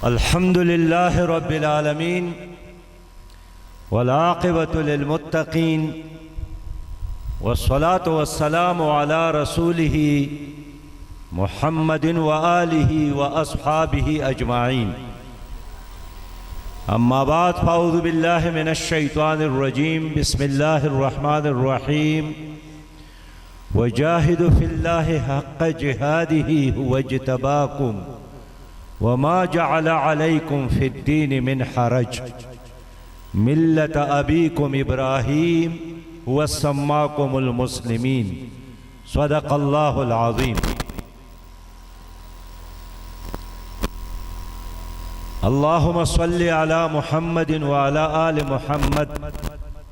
अल्हम्दुलिल्लाहि रब्बिल आलमीन वल आक़िबतु लिल मुत्तक़ीन वस्सलातु वस्सलामु अला रसूलिही मुहम्मदिन व आलिही व अस्हाबिही अजमाईन। अम्मा बाद फ़अऊज़ु बिल्लाहि मिनश शैतानिर रजीम। बिस्मिल्लाहिर रहमानिर रहीम। वजाहिदु फिल्लाहि हक़्क़ जिहादिही हुवज्तबाकुम वमा जअल अलैकुम फिद्दीन मिन हरज मिल्लत अबीकुम इब्राहीम हुवा सम्माकुमुल मुस्लिमीन। सदक़ल्लाहुल अज़ीम। अल्लाहुम्मा सल्लि अला मुहम्मदिन व अला आलि मुहम्मद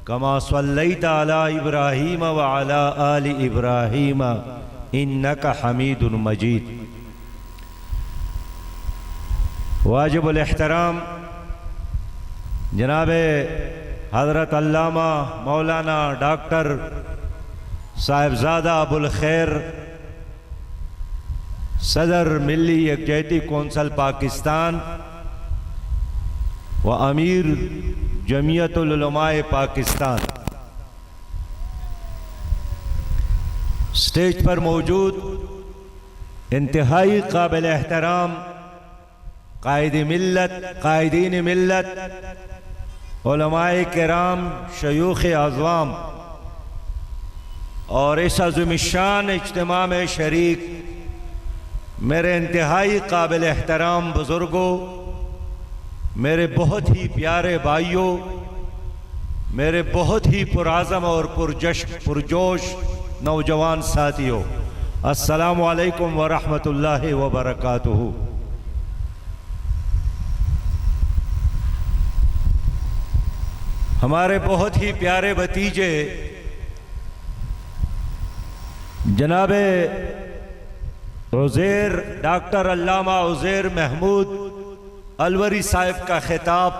कमा सल्लैता अला इब्राहीम व अला आलि इब्राहीम इन्नका हमीदुन मजीद। वाजिबुल एहतराम जनाब हज़रत अल्लामा मौलाना डॉक्टर साहिबजादा अबुल खैर सदर मिल्ली यकजहती कौंसल पाकिस्तान व अमीर जमीयतुल उलमाए पाकिस्तान, स्टेज पर मौजूद इंतहाई काबिल एहतराम कायदीन मिल्लत उलमाए किराम शयूख़ अज़वाम और इस अज़ीम-उश-शान इज्तिमा में शरीक मेरे इंतहाई काबिल एहतराम बुज़ुर्गों, मेरे बहुत ही प्यारे भाइयों, मेरे बहुत ही पुराज़म और पुरजोश नौजवान साथियों, अस्सलामु अलैकुम व रहमतुल्लाहि व बरकातुहू। हमारे बहुत ही प्यारे भतीजे जनाबे उज़ैर डॉक्टर अल्लामा उज़ैर महमूद अलवरी साहब का खिताब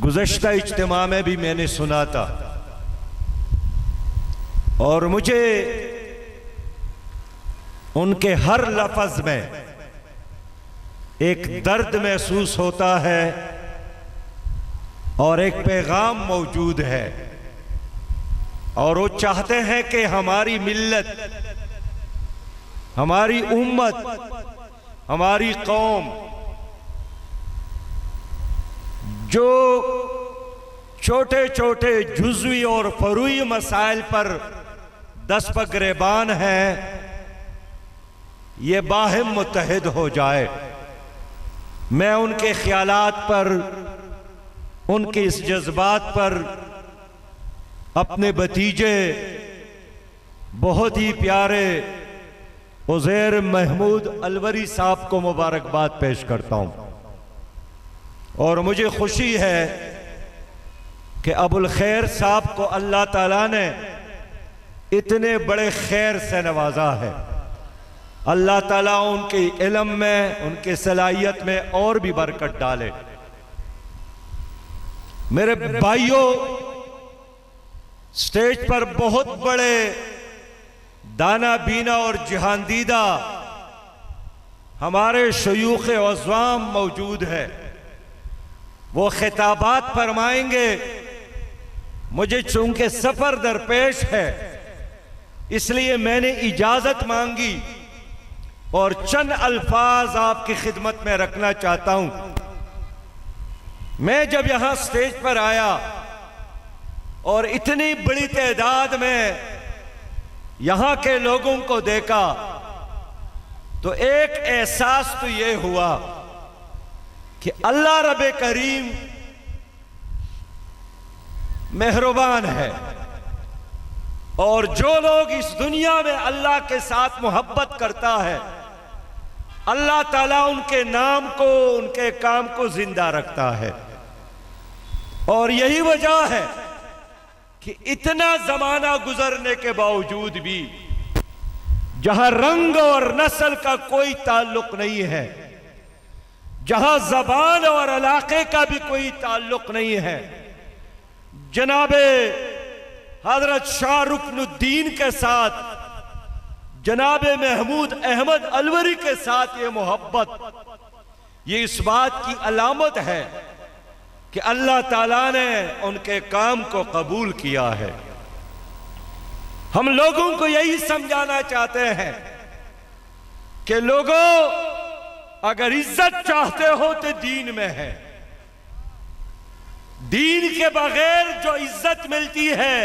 गुज़श्ता इज्तिमा में भी मैंने सुना था और मुझे उनके हर लफ्ज़ में एक दर्द महसूस होता है और एक पैगाम मौजूद है और वो चाहते हैं कि हमारी मिल्लत, हमारी उम्मत, हमारी कौम जो छोटे छोटे जुज़वी और फरूई मसाइल पर दस्तक गिरबान हैं, ये बाहिम मुत्तहिद हो जाए। मैं उनके ख्यालात पर, उनके इस जज्बात पर अपने भतीजे बहुत ही प्यारे उज़ैर महमूद अलवरी साहब को मुबारकबाद पेश करता हूँ और मुझे खुशी है कि अबुल खैर साहब को अल्लाह ताला ने इतने बड़े खैर से नवाजा है। अल्लाह ताला उनके इल्म में, उनके सलाहियत में और भी बरकत डाले। मेरे भाइयों, स्टेज पर बहुत बड़े दाना बीना और जहांदीदा हमारे शयूख़ अज़वाम मौजूद है। वो खिताबात फरमाएंगे। मुझे चूंकि सफर दरपेश है इसलिए मैंने इजाजत मांगी और चंद अल्फाज आपकी खिदमत में रखना चाहता हूं। मैं जब यहां स्टेज पर आया और इतनी बड़ी तादाद में यहां के लोगों को देखा तो एक एहसास तो ये हुआ कि अल्लाह रब्बे करीम मेहरबान है और जो लोग इस दुनिया में अल्लाह के साथ मोहब्बत करता है, अल्लाह ताला उनके नाम को, उनके काम को जिंदा रखता है। और यही वजह है कि इतना जमाना गुजरने के बावजूद भी जहां रंग और नस्ल का कोई ताल्लुक नहीं है, जहां जबान और इलाके का भी कोई ताल्लुक नहीं है, जनाबे हजरत शाहरुखनुद्दीन के साथ जनाबे महमूद अहमद अलवरी के साथ ये मोहब्बत ये इस बात की अलामत है कि अल्लाह ताला ने उनके काम को कबूल किया है। हम लोगों को यही समझाना चाहते हैं कि लोगों, अगर इज्जत चाहते हो तो दीन में है। दीन के बगैर जो इज्जत मिलती है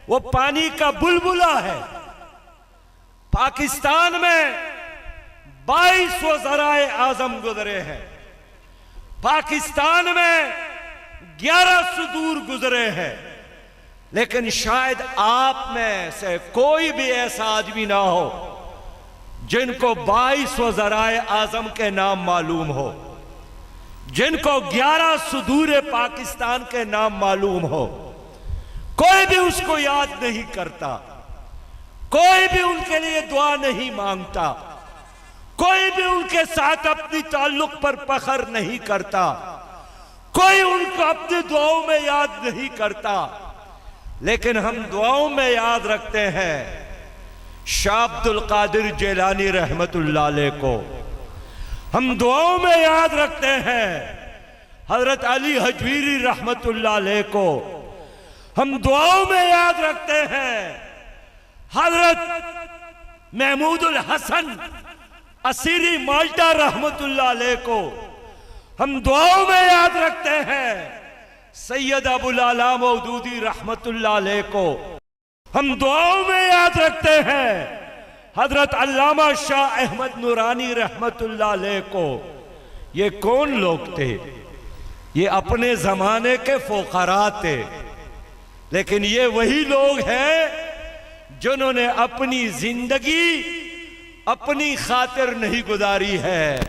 वो पानी का बुलबुला है। पाकिस्तान में 22 वज़राए आज़म गुजरे हैं। पाकिस्तान में 11 सदूर गुजरे हैं, लेकिन शायद आप में से कोई भी ऐसा आदमी ना हो जिनको 22 वज़राए आज़म के नाम मालूम हो, जिनको 11 सदूर पाकिस्तान के नाम मालूम हो। कोई भी उसको याद नहीं करता, कोई भी उनके लिए दुआ नहीं मांगता, कोई भी उनके साथ अपनी ताल्लुक पर फख्र नहीं करता, कोई उनको अपनी दुआओं में याद नहीं करता। लेकिन हम दुआओं में याद रखते हैं शाह अब्दुल कादिर जिलानी रहमतुल्लाह अलैह को। हम दुआओं में याद रखते हैं हजरत अली हजवीरी रहमतुल्लाह अलैह को। हम दुआओं में याद रखते हैं हजरत महमूदुल हसन असीरी माल्टा रहमतुल्लाह अलैह को। हम दुआओं में याद रखते हैं सैयद अबुल आला मौदूदी रहमतुल्लाह अलैह को। हम दुआओं में याद रखते हैं हजरत अल्लामा शाह अहमद नूरानी रहमतुल्लाह अलैह को। ये कौन लोग थे? ये अपने जमाने के फुकरा थे, लेकिन ये वही लोग हैं जिन्होंने अपनी जिंदगी अपनी खातिर नहीं गुजारी है,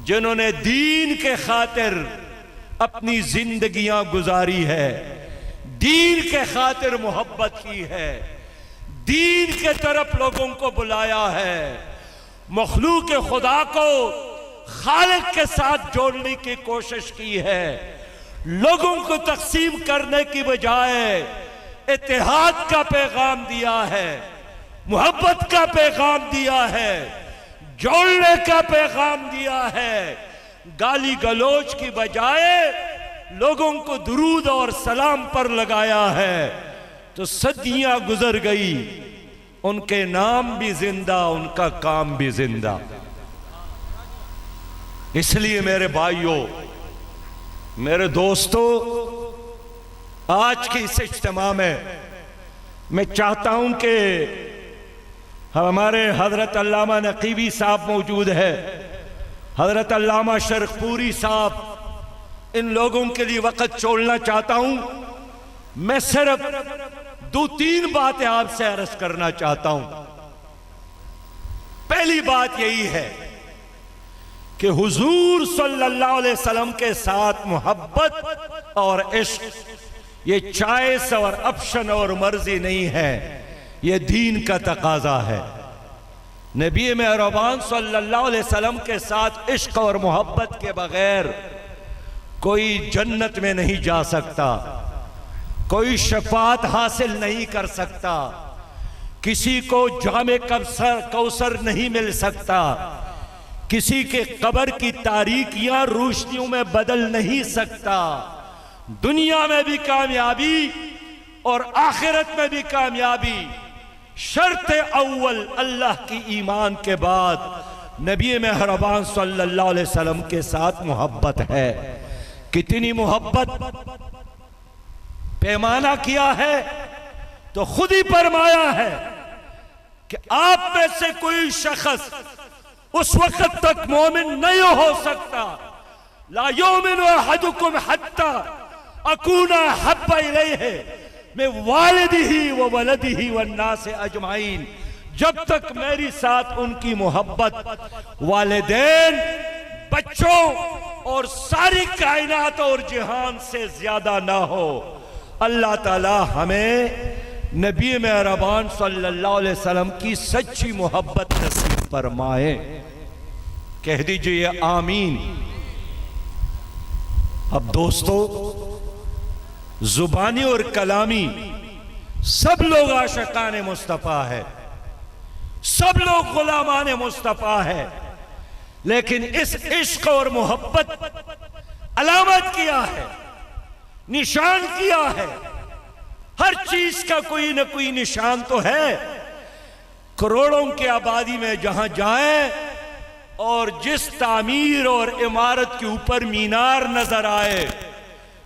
जिन्होंने दीन के खातिर अपनी जिंदगियां गुजारी है, दीन के खातिर मोहब्बत की है, दीन के तरफ लोगों को बुलाया है, मखलूक खुदा को खालिक के साथ जोड़ने की कोशिश की है, लोगों को तकसीम करने की बजाय इत्तेहाद का पैगाम दिया है, मोहब्बत का पैगाम दिया है, जोड़ने का पैगाम दिया है। गाली गलोच की बजाय लोगों को दुरूद और सलाम पर लगाया है। तो सदियां गुजर गई, उनके नाम भी जिंदा, उनका काम भी जिंदा। इसलिए मेरे भाइयों, मेरे दोस्तों, आज के इस इज्तिमा में मैं चाहता हूं कि हमारे हजरत अल्लामा नकीवी साहब मौजूद है, हजरत अल्लामा शरकपुरी साहब, इन लोगों के लिए वक्त छोड़ना चाहता हूं। मैं सिर्फ 2-3 बातें आपसे अर्ज करना चाहता हूं। पहली बात यही है कि हुजूर सल्लल्लाहु अलैहि वसल्लम के साथ मोहब्बत और इश्क ये चॉइस और ऑप्शन और मर्जी नहीं है, ये दीन का तकाजा है। नबी मेहरबान सल्लल्लाहु अलैहि वसल्लम के साथ इश्क और मोहब्बत के बगैर कोई जन्नत में नहीं जा सकता, कोई शफात हासिल नहीं कर सकता, किसी को जामे कौसर नहीं मिल सकता, किसी के कब्र की तारीकियां रोशनियों में बदल नहीं सकता। दुनिया में भी कामयाबी और आखिरत में भी कामयाबी शर्त अव्वल अल्लाह की ईमान के बाद नबी मेहरबान सल्लल्लाहु अलैहि वसल्लम के साथ मोहब्बत है। कितनी मोहब्बत, पैमाना किया है तो खुद ही फरमाया है कि आप में से कोई शख्स उस वक्त तक मोमिन नहीं हो सकता, ला युमिनु अहदुकुम हत्ता अकूना हब्बा इलैहि मिन वालिदिही व वलदिही वन्नास अजमाइन, जब तक मेरी साथ उनकी मोहब्बत वालिदैन, बच्चों और सारी कायनात और जहान से ज्यादा ना हो। अल्लाह ताला हमें नबी मेहरबान सल्लल्लाहु अलैहि वसल्लम की सच्ची मोहब्बत नसीब फरमाए। कह दीजिए आमीन। अब दोस्तों, जुबानी और कलामी सब लोग आशिकाने मुस्तफा है, सब लोग गुलामाने मुस्तफा है, लेकिन इस इश्क और मोहब्बत अलामत किया है, निशान किया है। हर चीज का कोई ना कोई निशान तो है। करोड़ों की आबादी में जहां जाएं और जिस तामीर और इमारत के ऊपर मीनार नजर आए,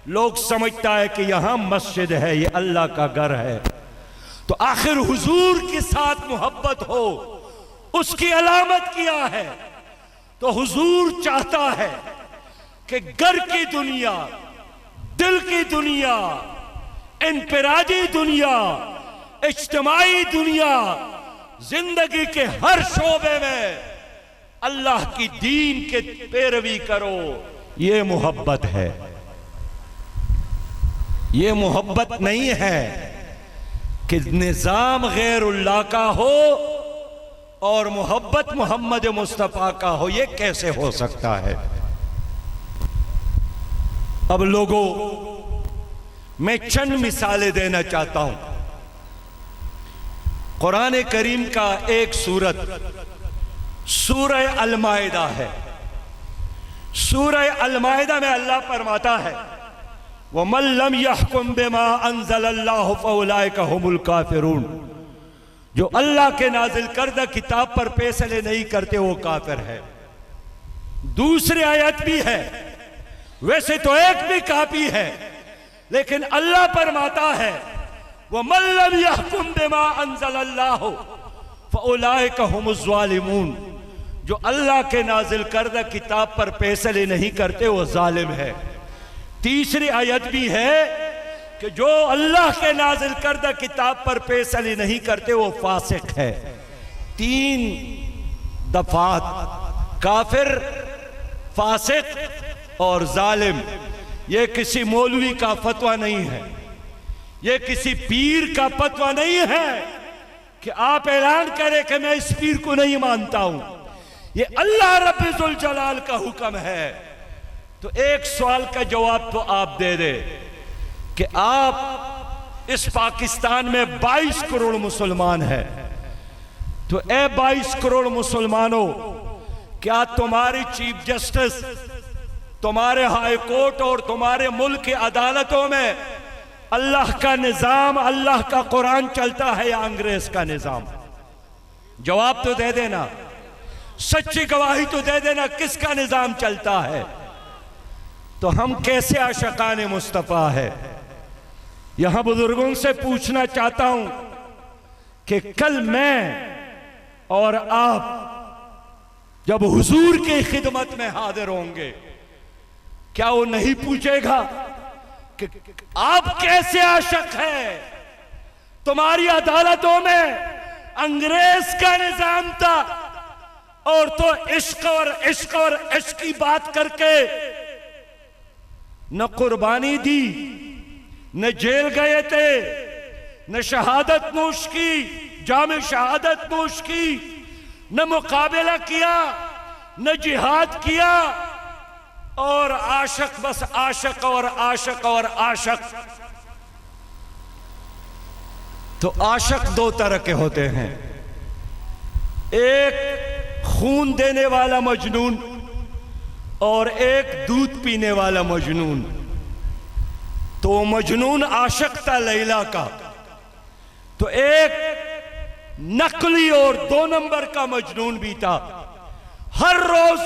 लोग समझता है कि यहां मस्जिद है, ये अल्लाह का घर है। तो आखिर हुजूर के साथ मोहब्बत हो, उसकी अलामत किया है। तो हुजूर चाहता है कि घर की दुनिया, दिल की दुनिया, इनफिरादी दुनिया, इज्तिमाई दुनिया, जिंदगी के हर शोबे में अल्लाह की दीन के पैरवी करो। ये मोहब्बत है। ये मोहब्बत नहीं है कि निजाम गैरुल्लाह का हो और मोहब्बत मोहम्मद मुस्तफा का हो। ये कैसे हो सकता है? अब लोगों, मैं चंद मिसालें देना चाहता हूं। कुरान करीम का एक सूरत सूरह अल-माइदा है। सूरह अल-माइदा में अल्लाह फरमाता है, वमन लम यहकुम बिमा अंज़लल्लाहु फउलाइका हुमुल काफिरून। जो अल्लाह के नाजिल करदा किताब पर फैसले नहीं करते वो काफिर है। दूसरी आयत भी है, वैसे तो एक भी काफी है, लेकिन अल्लाह फरमाता है वमन लम यहकुम बिमा अंज़लल्लाहु फउलाइका हुमुज़ ज़ालिमून। जो अल्लाह के नाजिल करदा किताब पर फैसले नहीं करते वो जालिम है। तीसरी आयत भी है कि जो अल्लाह के नाजिल करदा किताब पर फैसले नहीं करते वो फासिक है। 3 दफात काफिर, फासिक और जालिम। ये किसी मौलवी का फतवा नहीं है, ये किसी पीर का फतवा नहीं है कि आप ऐलान करें कि मैं इस पीर को नहीं मानता हूं। ये अल्लाह रब्बुल जलाल का हुक्म है। तो एक सवाल का जवाब तो आप दे दे कि आप इस पाकिस्तान में 22 करोड़ मुसलमान हैं। तो ए 22 करोड़ मुसलमानों, क्या तुम्हारी चीफ जस्टिस, तुम्हारे हाई कोर्ट और तुम्हारे मुल्क की अदालतों में अल्लाह का निजाम, अल्लाह का कुरान चलता है या अंग्रेज का निजाम? जवाब तो दे देना, सच्ची गवाही तो दे देना, किसका निजाम चलता है? तो हम कैसे आशिकाने मुस्तफा है? यहां बुजुर्गों से पूछना चाहता हूं कि कल मैं और आप जब हुजूर की खिदमत में हाजिर होंगे, क्या वो नहीं पूछेगा कि आप कैसे आशिक है? तुम्हारी अदालतों में अंग्रेज का निजाम था और तो इश्क और इश्क और इश्क की बात करके न कुर्बानी दी, न जेल गए थे, न शहादत नोश की, जाम शहादत नोश की, न मुकाबला किया, न जिहाद किया, और आशिक बस आशिक और आशिक और आशिक। तो आशिक 2 तरह के होते हैं, एक खून देने वाला मजनून और एक दूध पीने वाला मजनून। तो मजनून आशिक था लैला का। तो एक नकली और 2 नंबर का मजनून भी था। हर रोज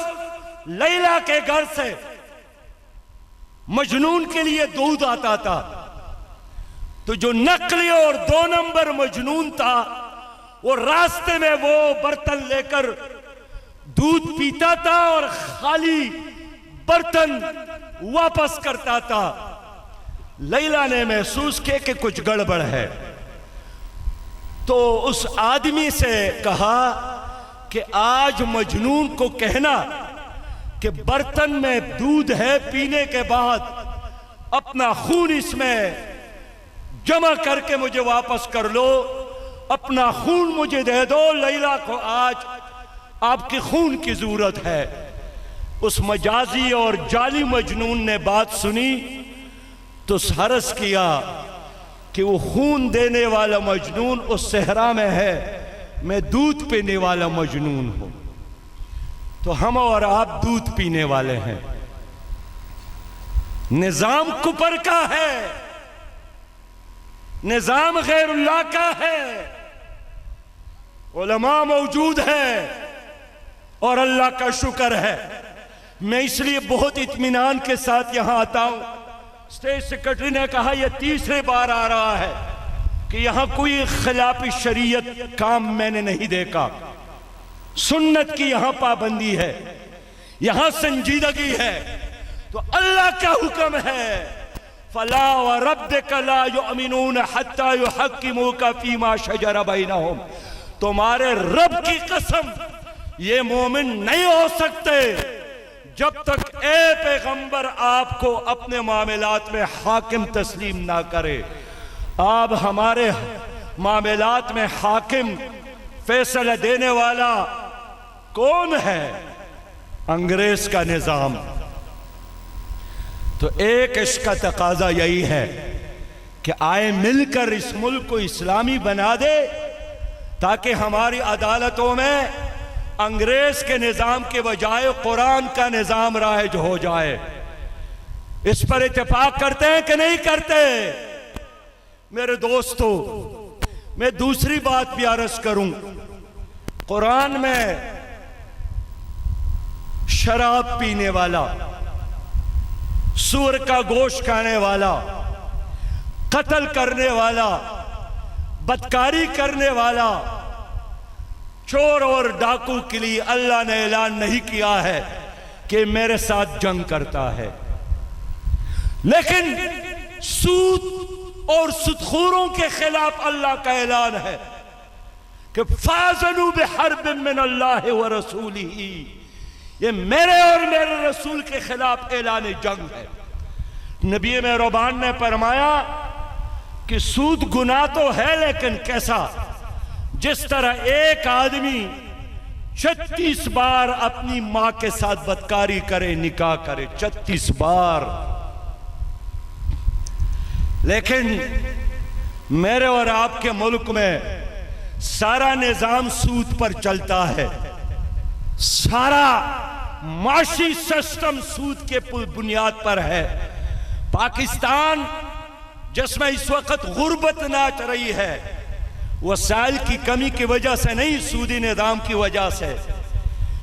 लैला के घर से मजनून के लिए दूध आता था। तो जो नकली और 2 नंबर मजनून था, वो रास्ते में वो बर्तन लेकर दूध पीता था और खाली बर्तन वापस करता था। लैला ने महसूस किया कि कुछ गड़बड़ है, तो उस आदमी से कहा कि आज मजनून को कहना कि बर्तन में दूध है, पीने के बाद अपना खून इसमें जमा करके मुझे वापस कर लो, अपना खून मुझे दे दो। लैला को आज आपके खून की जरूरत है। उस मजाजी और जाली मजनून ने बात सुनी तो हरस किया कि वो खून देने वाला मजनून उस सहरा में है, मैं दूध पीने वाला मजनून हूं। तो हम और आप दूध पीने वाले हैं। निजाम कुफर का है, निजाम गैरुल्लाह का है। उलमा मौजूद है और अल्लाह का शुक्र है। मैं इसलिए बहुत इत्मीनान के साथ यहां आता हूं। स्टेट सेक्रेटरी ने कहा यह तीसरी बार आ रहा है कि यहां कोई खिलाफी शरीयत काम मैंने नहीं देखा। सुन्नत की यहां पाबंदी है, यहां संजीदगी है। तो अल्लाह का हुक्म है, फला व रब्बिका ला युमिनून हत्ता युहक्किमूका फीमा शजर बैनहुम। तुम्हारे रब की कसम, ये मोमिन नहीं हो सकते जब तक ए पैगंबर आपको अपने मामलात में हाकिम तस्लीम ना करे। आप हमारे मामलात में हाकिम फैसला देने वाला कौन है? अंग्रेज का निजाम। तो एक इसका तकाजा यही है कि आए मिलकर इस मुल्क को इस्लामी बना दे, ताकि हमारी अदालतों में अंग्रेज के निजाम के बजाय कुरान का निजाम राइज हो जाए। इस पर इत्तेफाक करते हैं कि नहीं करते? मेरे दोस्तों, मैं दूसरी बात भी अर्ज करूं। कुरान में शराब पीने वाला, सूअर का गोश्त खाने वाला, कत्ल करने वाला, बदकारी करने वाला, चोर और डाकू के लिए अल्लाह ने ऐलान नहीं किया है कि मेरे साथ जंग करता है। लेकिन सूद और सुदखोरों के खिलाफ अल्लाह का ऐलान है कि फाज़नु बिहर्बिन मिन अल्लाह व रसूलिही। ये मेरे और मेरे रसूल के खिलाफ ऐलान जंग है। नबी मेहरबान ने फरमाया कि सूद गुनाह तो है, लेकिन कैसा? जिस तरह एक आदमी 36 बार अपनी मां के साथ बदकारी करे, निकाह करे, 36 बार। लेकिन मेरे और आपके मुल्क में सारा निजाम सूद पर चलता है। सारा माशी सिस्टम सूद के बुनियाद पर है। पाकिस्तान जिसमें इस वक्त गुर्बत नाच रही है, वसाइल की कमी की वजह से नहीं, सूदी निजाम की वजह से।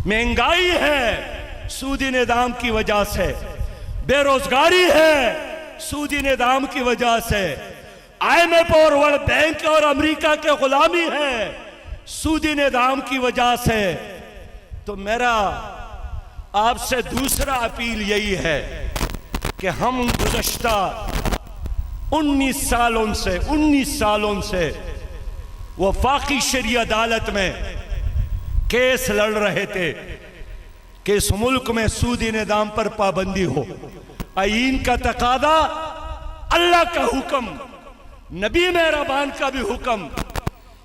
महंगाई है सूदी निजाम की वजह से, बेरोजगारी है सूदी निजाम की वजह से, IMF और वर्ल्ड बैंक और अमेरिका के गुलामी है सूदी निजाम की वजह से। तो मेरा आपसे दूसरा अपील यही है कि हम गुज़श्ता 19 सालों से वफाकी शरीय अदालत में केस लड़ रहे थे कि इस मुल्क में सूदी निजाम पर पाबंदी हो। आईन का तकादा, अल्लाह का हुक्म, नबी मेहरबान का भी हुक्म,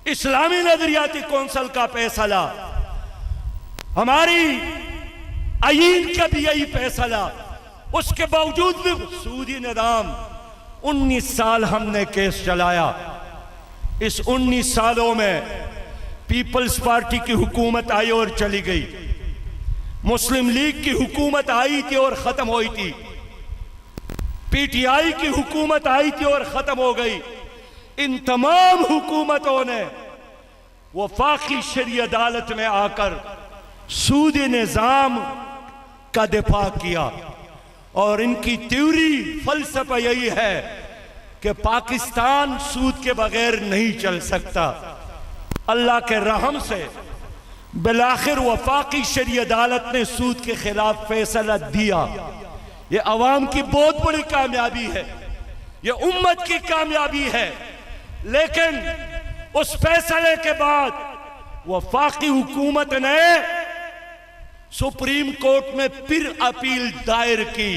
इस्लामी नजरियाती कौंसिल का फैसला, हमारी आईन का भी यही फैसला। उसके बावजूद भी सूदी निजाम 19 साल हमने केस चलाया। इस 19 सालों में पीपल्स पार्टी की हुकूमत आई और चली गई, मुस्लिम लीग की हुकूमत आई थी और खत्म हुई थी, PTI की हुकूमत आई थी और खत्म हो गई। इन तमाम हुकूमतों ने वफाकी शरीय अदालत में आकर सूदी निजाम का दिफा किया और इनकी थ्योरी, फलसफा यही है कि पाकिस्तान सूद के बगैर नहीं चल सकता। अल्लाह के रहम से बिलाखिर वफाकी शरीय अदालत ने सूद के खिलाफ फैसला दिया। यह अवाम की बहुत बड़ी कामयाबी है, यह उम्मत की कामयाबी है। लेकिन उस फैसले के बाद वफाकी हुकूमत ने सुप्रीम कोर्ट में फिर अपील दायर की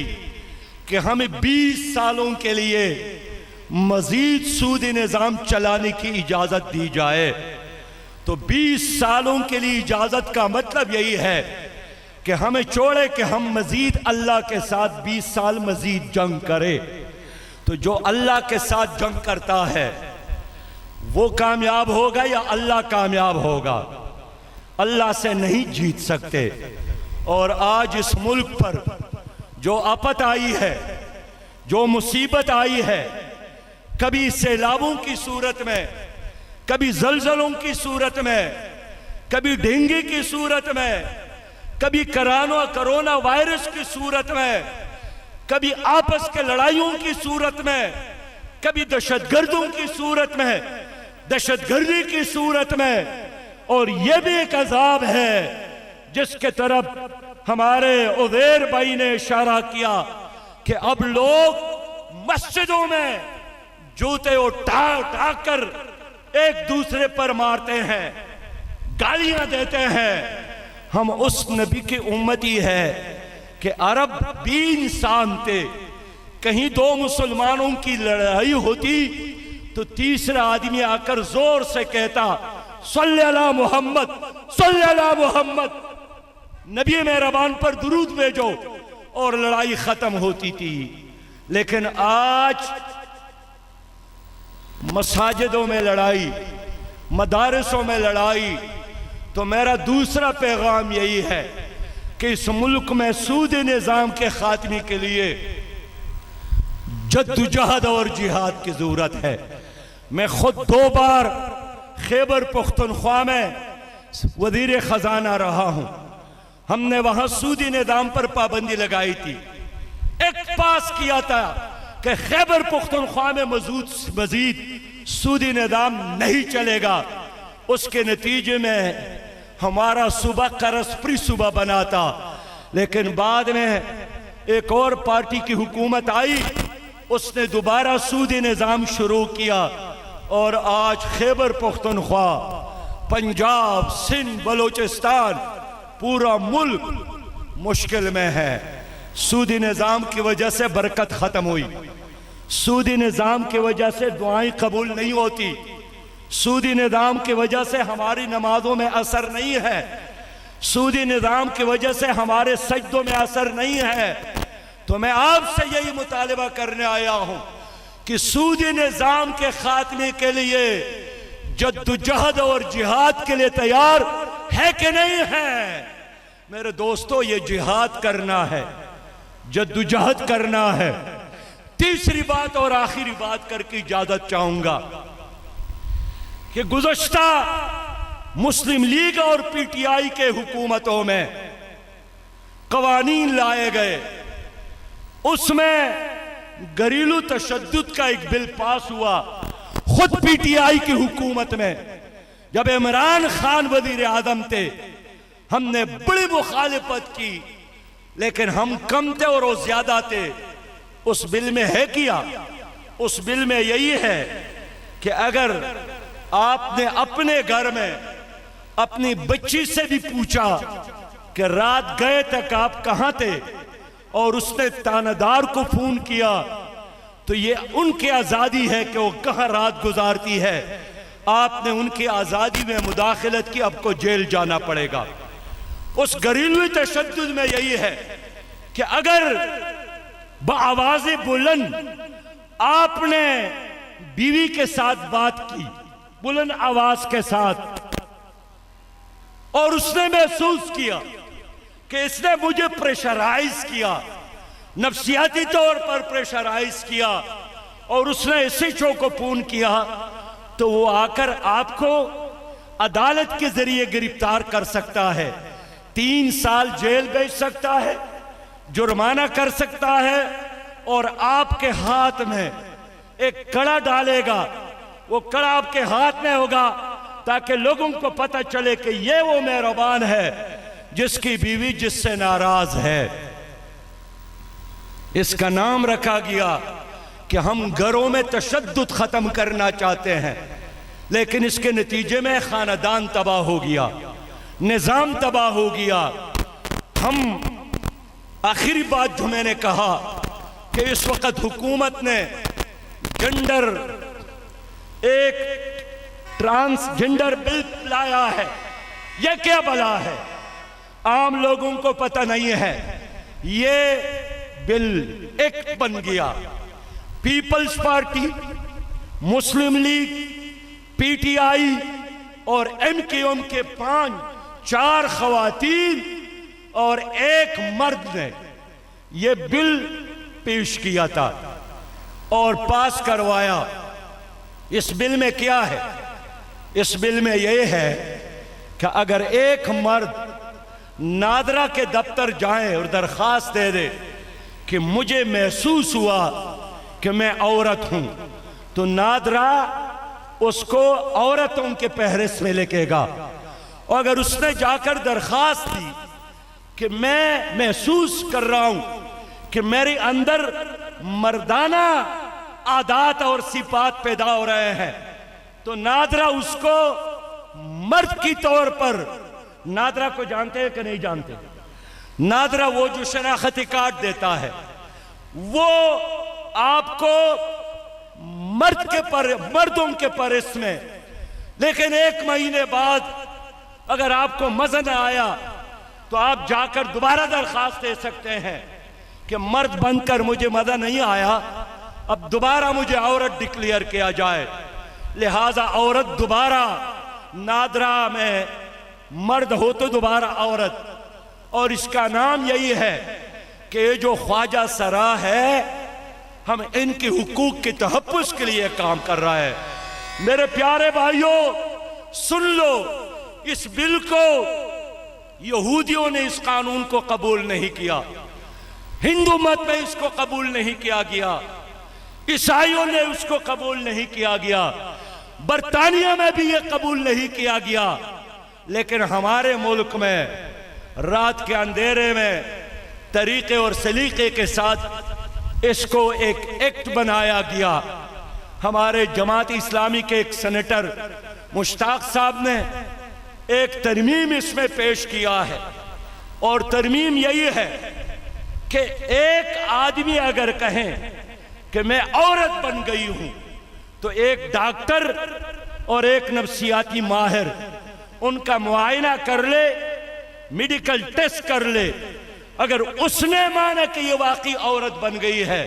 कि हमें 20 सालों के लिए मजीद सूदी निजाम चलाने की इजाजत दी जाए। तो 20 सालों के लिए इजाजत का मतलब यही है कि हमें छोड़े कि हम मजीद अल्लाह के साथ 20 साल मजीद जंग करें। तो जो अल्लाह के साथ जंग करता है वो कामयाब होगा या अल्लाह कामयाब होगा? अल्लाह से नहीं जीत सकते। और आज इस मुल्क पर जो आपत आई है, जो मुसीबत आई है, कभी सैलाबों की सूरत में, कभी जलजलों की सूरत में, कभी डेंगू की सूरत में, कभी कोरोना वायरस की सूरत में, कभी आपस के लड़ाइयों की सूरत में, कभी दहशतगर्दों की सूरत में, दहशतगर्दी की सूरत में। और यह भी एक अजाब है जिसके तरफ हमारे उज़ैर भाई ने इशारा किया कि अब लोग मस्जिदों में जूते उठा कर एक दूसरे पर मारते हैं, गालियां देते हैं। हम उस नबी की उम्मती है कि अरब भी इंसान थे, कहीं दो मुसलमानों की लड़ाई होती तो तीसरा आदमी आकर जोर से कहता सल्ले अला मोहम्मद, सल्ले अला मोहम्मद, नबी मेहरबान पर दुरूद भेजो, और लड़ाई खत्म होती थी। लेकिन आज मसाजिदों में लड़ाई, मदारसों में लड़ाई। तो मेरा दूसरा पैगाम यही है कि इस मुल्क में सूदी निज़ाम के खात्मे के लिए जद्दोजहद और जिहाद की जरूरत है। मैं खुद 2 बार खैबर पख्तूनख्वा में वजीर खजाना रहा हूं। हमने वहां सूदी निज़ाम पर पाबंदी लगाई थी, एक्ट पास किया था कि खैबर पख्तूनख्वा में मजीद सूदी निज़ाम नहीं चलेगा। उसके नतीजे में हमारा सूबा कर्ज़-फ्री सूबा बना था, लेकिन बाद में एक और पार्टी की हुकूमत आई, उसने दोबारा सूदी निज़ाम शुरू किया और आज खैबर पख्तूनख्वा, पंजाब, सिंध, बलोचिस्तान, पूरा मुल्क मुश्किल में है। सूदी निज़ाम की वजह से बरकत खत्म हुई, सूदी निज़ाम की वजह से दुआएं कबूल नहीं होती, सूदी निज़ाम की वजह से हमारी नमाजों में असर नहीं है, सूदी निज़ाम की वजह से हमारे सजदों में असर नहीं है। तो मैं आपसे यही मुतालिबा करने आया हूं कि सूदी निज़ाम के खात्मे के लिए जद्दोजहद और जिहाद के लिए तैयार है कि नहीं है? मेरे दोस्तों, ये जिहाद करना है, जद्दोजहद करना है। तीसरी बात और आखिरी बात करके इजाजत चाहूंगा कि गुज़श्ता मुस्लिम लीग और पीटीआई के हुकूमतों में कवानीन लाए गए, उसमें घरेलू तशद्दुद का एक बिल पास हुआ। खुद पीटीआई की हुकूमत में जब इमरान खान वजीर आजम थे, हमने बड़ी मुखालिफत की, लेकिन हम कम थे और वो ज्यादा थे। उस बिल में है किया, उस बिल में यही है कि अगर आपने अपने घर में अपनी बच्ची से भी पूछा कि रात गए तक आप कहां थे, और उसने थानेदार को फोन किया, तो ये उनकी आजादी है कि वो कहां रात गुजारती है। आपने उनकी आजादी में मुदाखलत की, आपको जेल जाना पड़ेगा। उस घरेलू तशद्दुद में यही है कि अगर बाआवाज़े बुलंद आपने बीवी के साथ बात की, बुलंद आवाज के साथ, और उसने महसूस किया कि इसने मुझे प्रेशराइज किया, नफ्सियाती तौर पर प्रेशराइज किया, और उसने एसएचओ को फोन किया, तो वो आकर आपको अदालत के जरिए गिरफ्तार कर सकता है, 3 साल जेल भेज सकता है, जुर्माना कर सकता है, और आपके हाथ में एक कड़ा डालेगा। वो कड़ा आपके हाथ में होगा ताकि लोगों को पता चले कि ये वो मेहरबान है जिसकी बीवी जिससे नाराज है। इसका नाम रखा गया कि हम घरों में तशद्दुद खत्म करना चाहते हैं, लेकिन इसके नतीजे में खानदान तबाह हो गया, निजाम तबाह हो गया। हम आखिरी बात जो मैंने कहा कि इस वक्त हुकूमत ने जेंडर, एक ट्रांसजेंडर बिल लाया है। यह क्या भला है? आम लोगों को पता नहीं है। यह बिल एक्ट बन गया। पीपल्स पार्टी, मुस्लिम लीग, पीटीआई और एमकेएम के 5-4 खवातीन और एक मर्द ने ये बिल पेश किया था और पास करवाया। इस बिल में क्या है? इस बिल में यह है कि अगर एक मर्द नादरा के दफ्तर जाए और दरखास्त दे दे कि मुझे महसूस हुआ कि मैं औरत हूं, तो नादरा उसको औरतों के फहरिस्त में लिखेगा। और अगर उसने जाकर दरखास्त दी कि मैं महसूस कर रहा हूं कि मेरे अंदर मर्दाना आदात और सिफात पैदा हो रहे हैं, तो नादरा उसको मर्द की तौर पर, नादरा को जानते हैं कि नहीं जानते? नादरा वो जो शनाख्ती कार्ड देता है, वो आपको मर्दों के परिस में, लेकिन 1 महीने बाद अगर आपको मजा न आया तो आप जाकर दोबारा दरखास्त दे सकते हैं कि मर्द बनकर मुझे मजा नहीं आया, अब दोबारा मुझे औरत डिक्लेयर किया जाए। लिहाजा औरत दोबारा, नादरा में मर्द हो तो दोबारा औरत। और इसका नाम यही है कि ये जो ख्वाजा सरा है, हम इनके हुकूक के तहफ़्फ़ुज़ के लिए काम कर रहा है। मेरे प्यारे भाइयों, सुन लो, इस बिल को यहूदियों ने इस कानून को कबूल नहीं किया, हिंदू मत में इसको कबूल नहीं किया गया, ईसाइयों ने उसको कबूल नहीं किया गया, बरतानिया में भी यह कबूल नहीं किया गया। लेकिन हमारे मुल्क में रात के अंधेरे में तरीके और सलीके के साथ इसको एक एक्ट बनाया गया। हमारे जमात इस्लामी के एक सेनेटर मुश्ताक साहब ने एक तरमीम इसमें पेश किया है, और तरमीम यही है कि एक आदमी अगर कहें कि मैं औरत बन गई हूं, तो एक डॉक्टर और एक नफ्सियाती माहिर उनका मुआयना कर ले, मेडिकल टेस्ट कर ले। अगर उसने माना कि ये वाकई औरत बन गई है,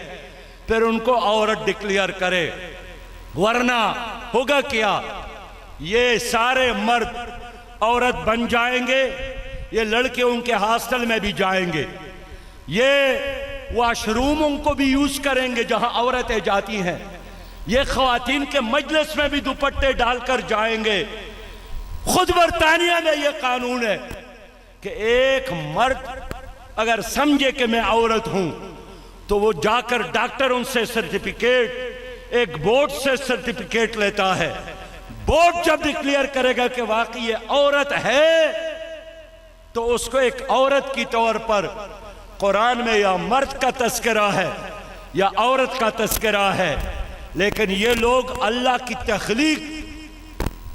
फिर उनको औरत डिक्लेयर करे, वरना होगा क्या? ये सारे मर्द औरत बन जाएंगे, ये लड़के उनके हॉस्टल में भी जाएंगे, ये वॉशरूमों को भी यूज करेंगे जहां औरतें जाती हैं, ये ख्वातीन के मजलिस में भी दुपट्टे डालकर जाएंगे। खुद बरतानिया में यह कानून है कि एक मर्द अगर समझे कि मैं औरत हूं, तो वो जाकर डॉक्टरों से सर्टिफिकेट, एक बोर्ड से सर्टिफिकेट लेता है। बोर्ड जब डिक्लेयर करेगा कि वाकई ये औरत है, तो उसको एक औरत की तौर पर कुरान में या मर्द का तस्करा है या औरत का तस्करा है। लेकिन ये लोग अल्लाह की तख्लीक,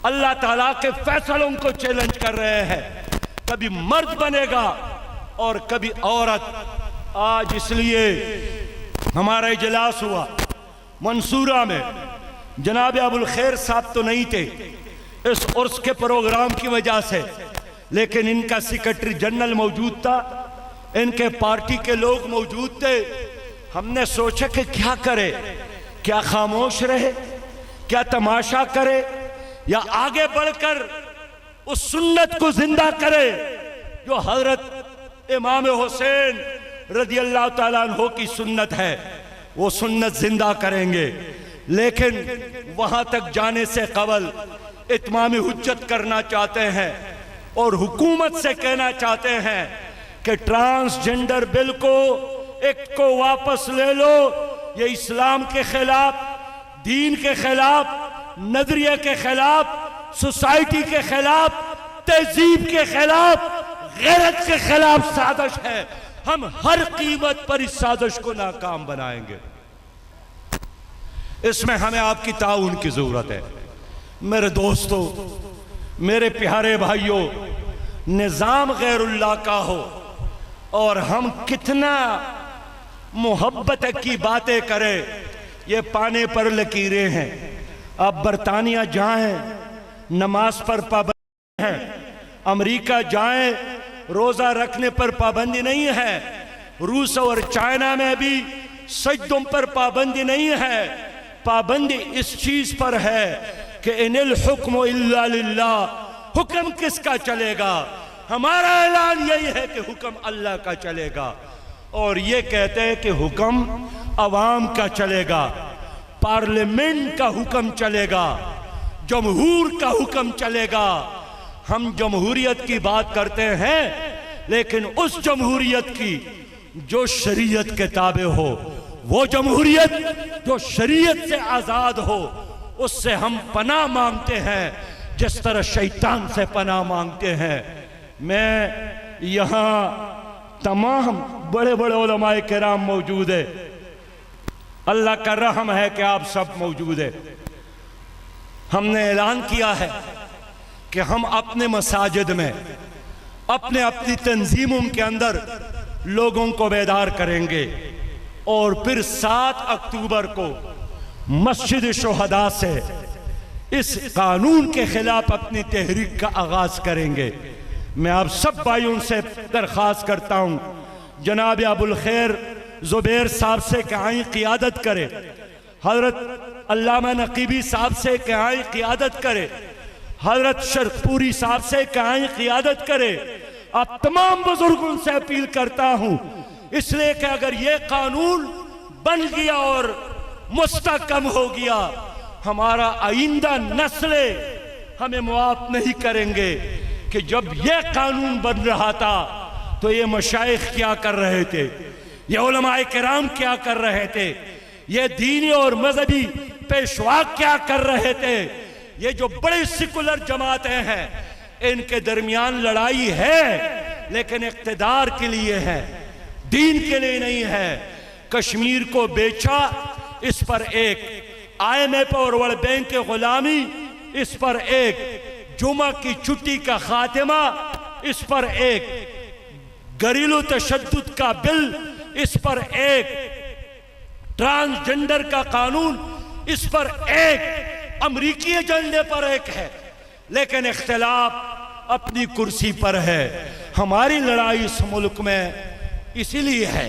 अल्लाह ताला के फैसलों को चैलेंज कर रहे हैं। कभी मर्द बनेगा और कभी औरत। आज इसलिए हमारा इजलास हुआ मंसूरा में, जनाब अबुल खैर साहब तो नहीं थे इस उर्स के प्रोग्राम की वजह से, लेकिन इनका सेक्रेटरी जनरल मौजूद था, इनके पार्टी के लोग मौजूद थे। हमने सोचा कि क्या करे, क्या खामोश रहे, क्या तमाशा करे, या आगे बढ़कर उस सुन्नत को जिंदा करे जो हजरत इमाम हुसैन रज़ी अल्लाह ताला अन्हु की सुन्नत है। वो सुन्नत जिंदा करेंगे, लेकिन वहां तक जाने से कबल इत्माम हुज्जत करना चाहते हैं और हुकूमत से कहना चाहते हैं कि ट्रांसजेंडर बिल को, एक्ट को वापस ले लो। ये इस्लाम के खिलाफ, दीन के खिलाफ, नजरिए के खिलाफ, सोसाइटी के खिलाफ, तहजीब के खिलाफ, गैरत के खिलाफ साजिश है। हम हर कीमत पर इस साजिश को नाकाम बनाएंगे। इसमें हमें आपकी ताउन की जरूरत है। मेरे दोस्तों, मेरे प्यारे भाइयों, निजाम गैरुल्लाह का हो और हम कितना मोहब्बत की बातें करें, ये पाने पर लकीरें हैं। आप बरतानिया जाएं, नमाज पर पाबंदी है, अमेरिका जाएं, रोजा रखने पर पाबंदी नहीं है, रूस और चाइना में भी सजदों पर पाबंदी नहीं है। पाबंदी इस चीज पर है कि इनिल हुक्म इल्ला लिल्लाह, हुक्म किसका चलेगा? हमारा ऐलान यही है कि हुक्म अल्लाह का चलेगा, और ये कहते हैं कि हुक्म अवाम का चलेगा, पार्लियामेंट का हुक्म चलेगा, जमहूर का हुक्म चलेगा। हम जमहूरियत की बात करते हैं, लेकिन उस जमहूरियत की जो शरीयत के ताबे हो, वो जमहूरियत जो शरीयत से आजाद हो, उससे हम पनाह मांगते हैं जिस तरह शैतान से पनाह मांगते हैं। मैं यहाँ तमाम बड़े बड़े उलमाए किराम मौजूद है, अल्लाह का रहम है कि आप सब मौजूद है। हमने ऐलान किया है कि हम अपने मसाजिद में, अपने अपनी तंजीमों के अंदर लोगों को बेदार करेंगे, और फिर 7 अक्टूबर को मस्जिद शुहदा से इस कानून के खिलाफ अपनी तहरीक का आगाज करेंगे। मैं आप सब भाइयों से दरख्वास्त करता हूँ, जनाब अबुल खैर जुबैर साहब से कि आए क़ियादत करे, हजरत अल्लामा नकीबी साहब से कि आए क़ियादत करे, हजरत शरफपुरी साहब से कि आए क़ियादत करे। अब तमाम बुजुर्गों से अपील करता हूँ, इसलिए कि अगर ये कानून बन गया और मुस्तकम हो गया, हमारा आइंदा नस्लें हमें मुआफ नहीं करेंगे कि जब ये कानून बन रहा था तो ये मशाइख क्या कर रहे थे, ये उलमाए किराम क्या कर रहे थे, ये दीनी और मजहबी पेशवा क्या कर रहे थे। ये जो बड़े सेकुलर जमातें हैं, इनके दरमियान लड़ाई है, लेकिन इख्तिदार के लिए है, दीन के लिए नहीं है। कश्मीर को बेचा, इस पर एक IMF और वर्ल्ड बैंक की गुलामी, इस पर एक जुमा की छुट्टी का खात्मा, इस पर एक घरेलू तशद्दुद का बिल, इस पर एक ट्रांसजेंडर का कानून, इस पर एक अमरीकी एजेंडे पर एक है, लेकिन इख्तिलाफ अपनी कुर्सी पर है। हमारी लड़ाई इस मुल्क में इसीलिए है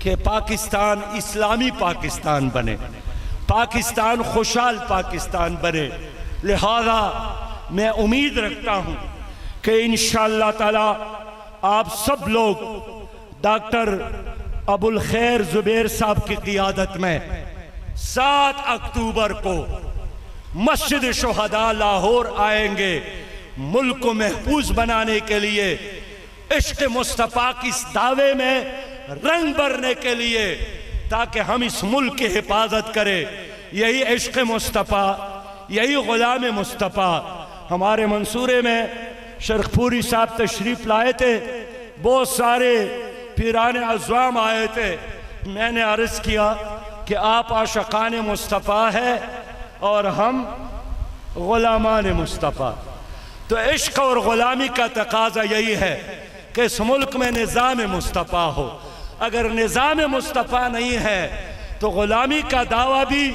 कि पाकिस्तान इस्लामी पाकिस्तान बने, पाकिस्तान खुशहाल पाकिस्तान बने। लिहाजा मैं उम्मीद रखता हूँ कि इंशाअल्लाह ताला आप सब लोग डॉक्टर अबुल खैर जुबैर साहब की क़ियादत में 7 अक्टूबर को मस्जिद शुहदा लाहौर आएंगे, मुल्क को महफूज बनाने के लिए, इश्क़ मुस्तफ़ा की इस दावे में रंग भरने के लिए, ताकि हम इस मुल्क की हिफाजत करें। यही इश्क़ मुस्तफ़ा, यही ग़ुलाम मुस्तफ़ा। हमारे मंसूरे में शरफपुरी साहब तशरीफ़ लाए थे, बहुत सारे पीरान अज़वाम आए थे। मैंने अर्ज़ किया कि आप आशिक़ान मुस्तफ़ा है और हम ग़ुलामान मुस्तफ़ा। तो इश्क़ और ग़ुलामी का तकाज़ा यही है कि इस मुल्क में निज़ाम मुस्तफ़ा हो। अगर निज़ाम मुस्तफ़ा नहीं है तो ग़ुलामी का दावा भी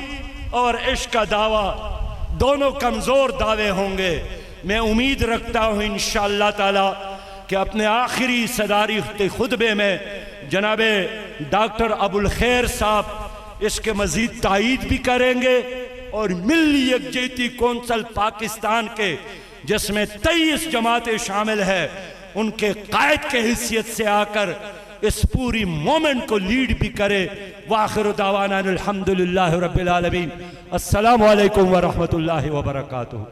और इश्क़ का दावा दोनों कमज़ोर दावे होंगे। मैं उम्मीद रखता हूँ इंशाअल्लाह ताला कि अपने आखिरी सदारी खुतबे में जनाबे डॉक्टर अबुल खैर साहब इसके मज़ीद तायीद भी करेंगे, और मिल्ली यकजहती कौंसल पाकिस्तान के जिसमें 23 जमातें शामिल है, उनके कायद के हैसियत से आकर इस पूरी मोमेंट को लीड भी करे। वाखिर दावाना अल्हम्दुलिल्लाहि रब्बिल आलमीन। अस्सलामु अलैकुम व रहमतुल्लाहि व बरकातुहू।